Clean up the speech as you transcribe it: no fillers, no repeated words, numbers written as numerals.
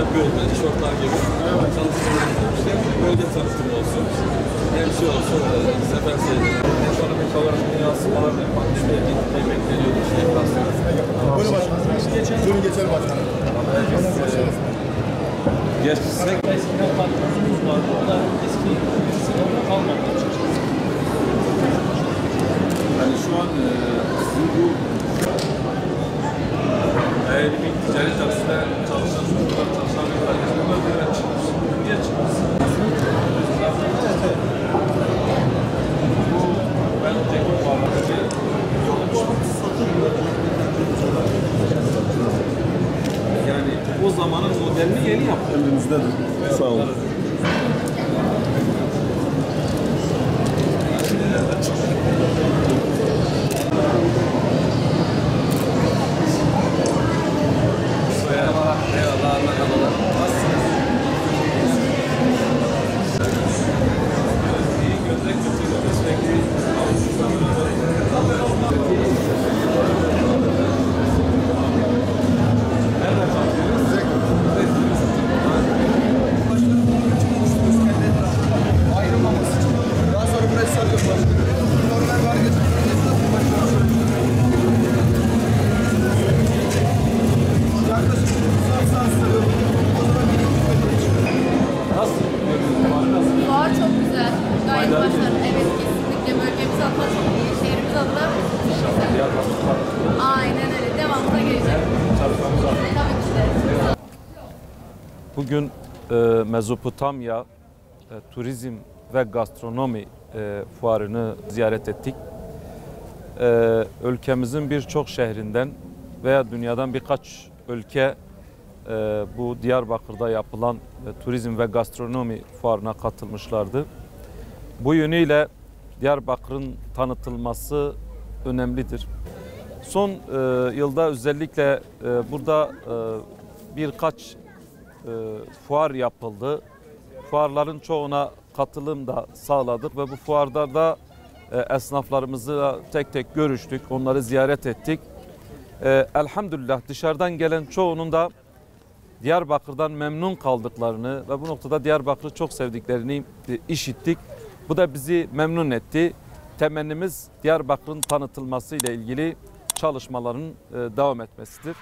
yapıyoruz ben iş ortağı gibi. Evet. Çalıştığımız işte bölge tanıtımı olsun. Hem şey olsun, sefer seyirci. Ekonomik olarak yansımalarını yapan işte bekleniyordu işte enflasyon. Buyurun başkanım. Buyurun geçelim başkanım. Geçsek. Eskiden patronumuz vardı. O da eski sınavda kalmadı açıkçası. Yani şu an sizin bu eğer bir ticari takside çalışan çocuklar, çalışan arkadaşlar böyle çıkmış. Niye çıkmış? Bu ben önceki bağlamacı yani o zamanın modelini yeni yaptı. Elimizdedir. Sağ olun. Fuar çok güzel. Gayet başarılı. Evet, kesinlikle bölgemiz adına çok iyi. Şehrimiz adına çok güzel. Aynen öyle. Devamına gelecek. Tabii ki de. Bugün Mezopotamya Turizm ve Gastronomi fuarını ziyaret ettik. Ülkemizin birçok şehrinden veya dünyadan birkaç ülke bu Diyarbakır'da yapılan turizm ve gastronomi fuarına katılmışlardı. Bu yönüyle Diyarbakır'ın tanıtılması önemlidir. Son yılda özellikle burada birkaç fuar yapıldı. Fuarların çoğuna katılım da sağladık ve bu fuarda da esnaflarımızla tek tek görüştük, onları ziyaret ettik. Elhamdülillah dışarıdan gelen çoğunun da Diyarbakır'dan memnun kaldıklarını ve bu noktada Diyarbakır'ı çok sevdiklerini işittik. Bu da bizi memnun etti. Temennimiz Diyarbakır'ın tanıtılması ile ilgili çalışmaların devam etmesidir.